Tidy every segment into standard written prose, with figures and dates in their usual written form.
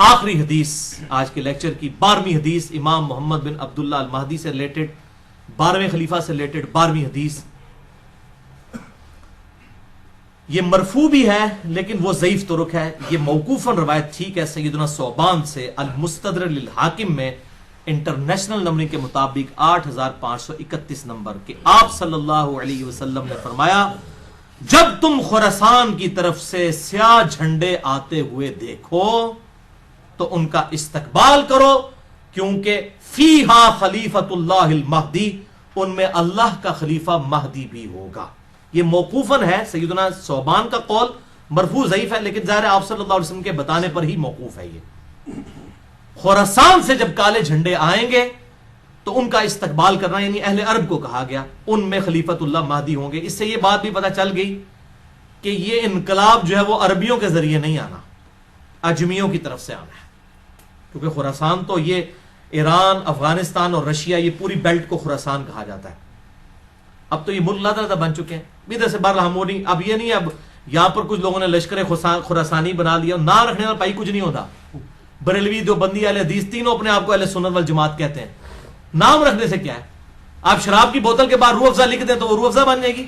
آخری حدیث آج کے لیکچر کی 12ویں حدیث امام محمد بن عبداللہ المہدی سے ریلیٹڈ، 12ویں خلیفہ سے ریلیٹڈ 12ویں حدیث. یہ مرفوع بھی ہے لیکن وہ ضعیف طرق ہے. یہ موقوفاً روایت ٹھیک ہے سیدنا ثوبان سے المستدرک للحاکم میں انٹرنیشنل نمبرنگ کے مطابق 8531 نمبر کہ آپ صلی اللہ علیہ وسلم نے فرمایا جب تم خراسان کی طرف سے سیاہ جھنڈے آتے ہوئے دیکھو تو ان کا استقبال کرو کیونکہ فیہا خلیفۃ اللہ المہدی، ان میں اللہ کا خلیفہ مہدی بھی ہوگا. یہ موقوفاً ہے سیدنا ثوبان کا قول، مرفوع ضعیف ہے لیکن ظاہر آپ صلی اللہ علیہ وسلم کے بتانے پر ہی موقوف ہے. یہ خراسان سے جب کالے جھنڈے آئیں گے تو ان کا استقبال کرنا، یعنی اہل عرب کو کہا گیا، ان میں خلیفۃ اللہ مہدی ہوں گے. اس سے یہ بات بھی پتہ چل گئی کہ یہ انقلاب جو ہے وہ عربیوں کے ذریعے نہیں آنا، اجمیوں کی طرف سے آنا ہے. کیونکہ خراسان تو یہ ایران، افغانستان اور رشیا، یہ پوری بیلٹ کو خراسان کہا جاتا ہے. اب تو یہ ملک لادہ بن چکے ہیں ادھر سے باہر ہم نہیں. اب یہ نہیں اب یہاں پر کچھ لوگوں نے لشکر خراسانی بنا لیا، نہ رکھنے والا پائی کچھ نہیں ہوتا. بریلوی، دیوبندی، اہل حدیث تینوں اپنے آپ کو اہل سنت والجماعت کہتے ہیں. نام رکھنے سے کیا ہے؟ آپ شراب کی بوتل کے بعد روح افزا لکھ دیں تو وہ روح افزا بن جائے گی.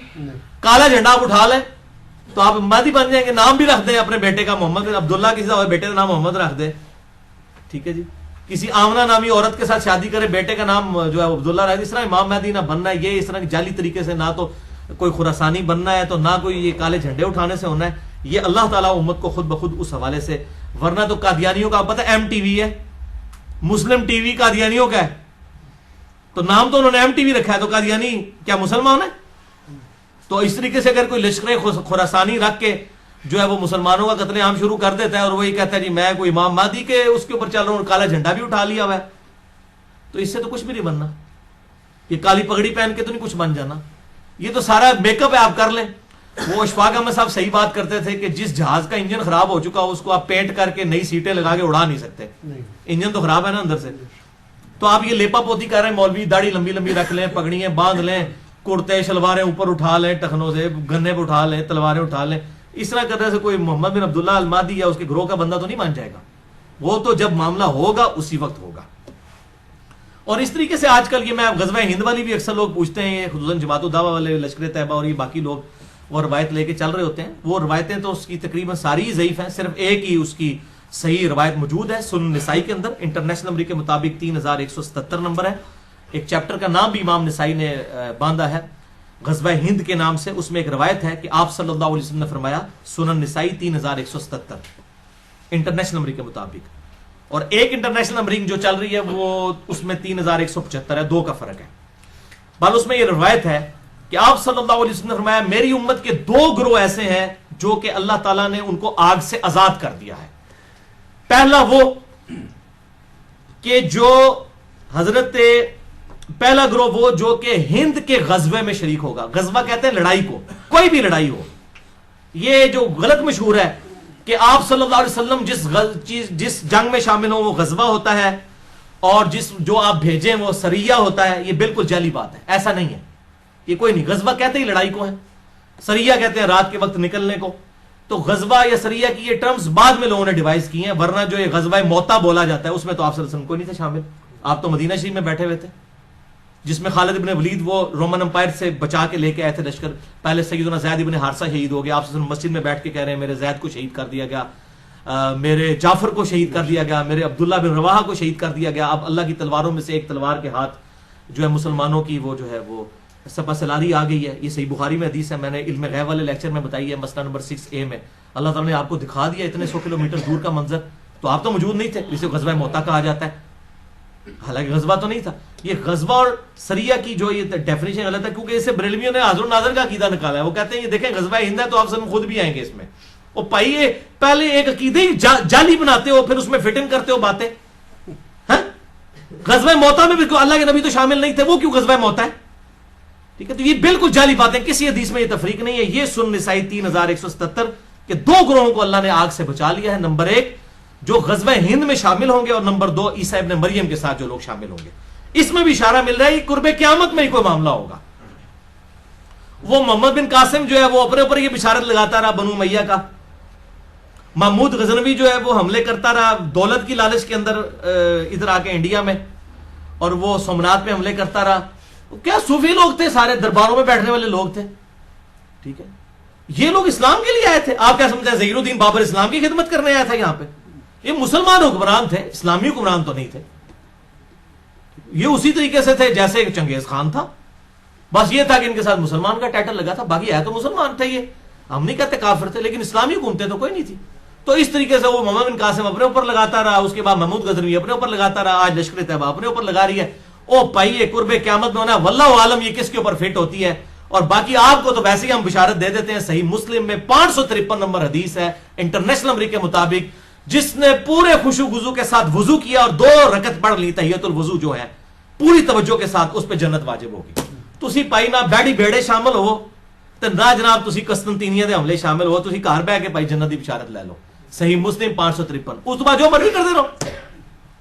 کالا جھنڈا آپ اٹھا لیں تو آپ مہدی بن جائیں گے. نام بھی رکھ دیں اپنے بیٹے کا محمد عبداللہ، کسی کا بیٹے کا نام محمد رکھ دیں، ٹھیک ہے جی. کسی آمنہ نامی عورت کے ساتھ شادی کرے، بیٹے کا نام جو ہے عبداللہ رکھ دیں. اس طرح امام مہدی نہ بننا ہے، یہ اس طرح کی جعلی طریقے سے نہ تو کوئی خراسانی بننا ہے تو نہ کوئی یہ کالے جھنڈے اٹھانے سے ہونا ہے. یہ اللہ تعالیٰ امت کو خود بخود اس حوالے سے، ورنہ تو قادیانیوں کا پتہ ایم ٹی وی ہے، مسلم ٹی وی قادیانیوں کا ہے، تو نام تو انہوں نے ایم ٹی وی رکھا ہے، تو قادیانی کیا مسلمان ہے؟ تو اس طریقے سے اگر کوئی لشکر خراسانی رکھ کے جو ہے وہ مسلمانوں کا قتل عام شروع کر دیتا ہے اور وہ یہ کہتا ہے جی میں کوئی امام مہدی کے اس کے اوپر چل رہا ہوں، کالا جھنڈا بھی اٹھا لیا ہوا ہے، تو اس سے تو کچھ بھی نہیں بننا. یہ کالی پگڑی پہن کے تو نہیں کچھ بن جانا. یہ تو سارا میک اپ ہے، آپ کر لیں. وہ اشفاق احمد صاحب صحیح بات کرتے تھے کہ جس جہاز کا انجن خراب ہو چکا اس کو آپ پینٹ کر کے نئی سیٹیں لگا کے اڑا نہیں سکتے، انجن تو خراب ہے نا اندر سے. تو آپ یہ لیپا پوتی کر رہے ہیں، مولوی داڑھی لمبی لمبی رکھ لیں، پگڑیاں باندھ لیں، کرتے شلواریں اوپر اٹھا لیں، ٹخنوں سے گنے پہ اٹھا لیں، تلواریں اٹھا لیں. اس طرح کرنے سے کوئی محمد بن عبداللہ المہدی یا اس کے گروہ کا بندہ تو نہیں مان جائے گا. وہ تو جب معاملہ ہوگا اسی وقت ہوگا. اور اس طریقے سے آج کل یہ میں غزوہ ہند والی بھی اکثر لوگ پوچھتے ہیں، خصوصاً جماعت الدعوہ والے، لشکر طیبہ اور یہ باقی لوگ وہ روایت لے کے چل رہے ہوتے ہیں. وہ روایتیں تو اس کی تقریباً ساری ضعیف ہیں، صرف ایک ہی اس کی صحیح روایت موجود ہے سنن نسائی کے اندر، انٹرنیشنل نمبر کے مطابق 3177 نمبر ہے. ایک چیپٹر کا نام بھی امام نسائی نے باندھا ہے غزوہ ہند کے نام سے. اس میں ایک روایت ہے کہ آپ صلی اللہ علیہ وسلم نے فرمایا، سنن نسائی 3177 انٹرنیشنل نمبر کے مطابق. اور ایک انٹرنیشنل نمبرنگ جو چل رہی ہے وہ اس میں 3175 ہے، 2 کا فرق ہے. بل اس میں یہ روایت ہے کہ آپ صلی اللہ علیہ وسلم نے فرمایا میری امت کے 2 گروہ ایسے ہیں جو کہ اللہ تعالیٰ نے ان کو آگ سے آزاد کر دیا ہے. پہلا وہ کہ جو پہلا گروہ وہ جو کہ ہند کے غزوے میں شریک ہوگا. غزوہ کہتے ہیں لڑائی کو، کوئی بھی لڑائی ہو. یہ جو غلط مشہور ہے کہ آپ صلی اللہ علیہ وسلم جس جنگ میں شامل ہوں وہ غزوہ ہوتا ہے اور جو آپ بھیجیں وہ سریہ ہوتا ہے. یہ بالکل جعلی بات ہے، ایسا نہیں ہے. یہ کوئی نہیں. غزوہ کہتے ہی لڑائی کو ہے، سریہ کہتے ہیں رات کے وقت نکلنے کو. تو غزوہ یا سریہ کی یہ ٹرمز بعد میں لوگوں نے ڈیوائز کی ہیں، ورنہ جو یہ غزوہ موتا بولا جاتا ہے اس میں تو آپ صلی اللہ علیہ وسلم کوئی نہیں تھے شامل. آپ تو مدینہ شریف میں بیٹھے ہوئے تھے جس میں خالد ابن ولید وہ رومن امپائر سے بچا کے لے کے آئے تھے لشکر. پہلے سیدنا زید ابن حارثہ شہید ہو گیا، آپ صلی اللہ علیہ وسلم مسجد میں بیٹھ کے کہہ رہے ہیں میرے زید کو شہید کر دیا گیا، میرے جعفر کو شہید کر دیا گیا، میرے عبداللہ بن رواحہ کو شہید کر دیا گیا. اب اللہ کی تلواروں میں سے ایک تلوار کے ہاتھ جو ہے مسلمانوں کی وہ جو ہے وہ سپہ سلاری آ گئی ہے. یہ صحیح بخاری میں حدیث ہے، میں نے علم غیب والے لیکچر میں بتائی ہے، مسئلہ نمبر 6A میں. اللہ تعالیٰ نے آپ کو دکھا دیا اتنے 100 کلومیٹر دور کا منظر، تو آپ تو موجود نہیں تھے، اسے غزوہ موتا کہا جاتا ہے، حالانکہ غزوہ تو نہیں تھا. یہ غزوہ اور سریہ کی جو یہ ڈیفینیشن غلط ہے کیونکہ اسے بریلویوں نے حاضر و ناظر کا عقیدہ نکالا ہے. وہ کہتے ہیں یہ دیکھیں غزوہ ہند ہے تو آپ سب خود بھی آئیں گے اس میں. وہ پائیے پہلے ایک عقیدے ہی جعلی بناتے ہو پھر اس میں فٹ ان کرتے ہو باتیں. غزوہ موتا میں بھی اللہ کے نبی تو شامل نہیں تھے، وہ کیوں غزوہ موتا ہے؟ ٹھیک ہے، تو یہ بالکل جعلی باتیں، کسی حدیث میں یہ تفریق نہیں ہے. یہ سنن نسائی 3177 کہ 2 گروہوں کو اللہ نے آگ سے بچا لیا ہے. نمبر 1 جو غزوہ ہند میں شامل ہوں گے، اور نمبر 2 عیسیٰ ابن مریم کے ساتھ جو لوگ شامل ہوں گے. اس میں بھی اشارہ مل رہا ہے کہ قرب قیامت میں ہی کوئی معاملہ ہوگا. وہ محمد بن قاسم جو ہے وہ اپنے اوپر یہ بشارت لگاتا رہا بنو امیہ کا، محمود غزنوی جو ہے وہ حملے کرتا رہا دولت کی لالچ کے اندر ادھر آ کے انڈیا میں، اور وہ سومنات پہ حملے کرتا رہا. کیا صوفی لوگ تھے، سارے درباروں میں بیٹھنے والے لوگ تھے. ٹھیک ہے، یہ لوگ اسلام کے لیے آئے تھے. آپ کیا سمجھتے ہیں ظہیر الدین بابر اسلام کی خدمت کرنے آیا تھا یہاں پہ؟ یہ مسلمان حکمران تھے، اسلامی حکمران تو نہیں تھے. یہ اسی طریقے سے تھے جیسے چنگیز خان تھا، بس یہ تھا کہ ان کے ساتھ مسلمان کا ٹائٹل لگا تھا، باقی ہے تو مسلمان تھے. یہ ہم نہیں کہتے کافر تھے، لیکن اسلامی حکومتیں تو کوئی نہیں تھی. تو اس طریقے سے وہ محمد بن قاسم اپنے اوپر لگاتا رہا، اس کے بعد محمود غزنوی اپنے اوپر لگاتا رہا، آج لشکر طیبہ اپنے اوپر لگا رہی ہے. او پائیے قرب قیامت میں ہونا واللہ عالم یہ کس کے اوپر فٹ ہوتی ہے. اور باقی آپ کو تو ویسے ہی ہم بشارت دے دیتے ہیں، صحیح مسلم میں 553 نمبر حدیث ہے انٹرنیشنل نمبر کے مطابق، جس نے پورے خوشو گزو کے ساتھ وضو کیا اور 2 رکعت پڑھ لی تحیت الوضو جو ہے پوری توجہ کے ساتھ، اس پہ جنت واجب ہوگی. تسی پائی نہ بیڑی بیڑے شامل ہو تو نہ جناب تسی قسطنطینیہ دے حملے شامل ہو، تسی گھر بیٹھ کے پائی جنت دی بشارت لے لو. صحیح مسلم 553. اس بعد جو مرضی کرتے رہو.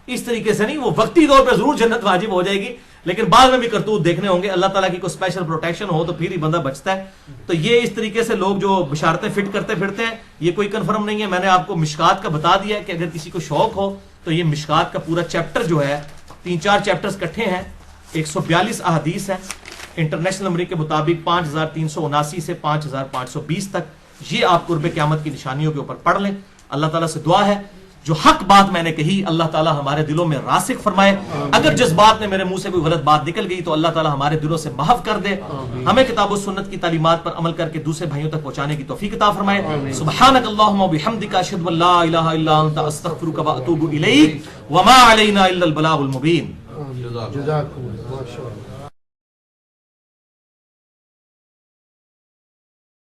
اس طریقے سے نہیں، وہ وقتی طور پہ ضرور جنت واجب ہو جائے گی، لیکن بعد میں بھی کرتوت دیکھنے ہوں گے. اللہ تعالیٰ کی کوئی اسپیشل پروٹیکشن ہو تو پھر ہی بندہ بچتا ہے. تو یہ اس طریقے سے لوگ جو بشارتیں فٹ کرتے پھرتے ہیں، یہ کوئی کنفرم نہیں ہے. میں نے آپ کو مشکات کا بتا دیا کہ اگر کسی کو شوق ہو تو یہ مشکات کا پورا چیپٹر جو ہے 3-4 چیپٹرز کٹھے ہیں، 142 احادیث ہیں انٹرنیشنل نمبر کے مطابق 5379 سے 5520 تک. یہ آپ قرب قیامت کی نشانیوں کے اوپر پڑھ لیں. اللہ تعالیٰ سے دعا ہے جو حق بات میں نے کہی اللہ تعالیٰ ہمارے دلوں میں راسخ فرمائے. اگر جس بات نے میرے منہ سے کوئی غلط بات نکل گئی تو اللہ تعالیٰ ہمارے دلوں سے محو کر دے. ہمیں کتاب و سنت کی تعلیمات پر عمل کر کے دوسرے بھائیوں تک پہنچانے کی توفیق عطا فرمائے. سبحانک اللہم و بحمدک اشہد ان لا الہ الا انت استغفرک و اتوب الیک وما علینا الا البلاغ المبین.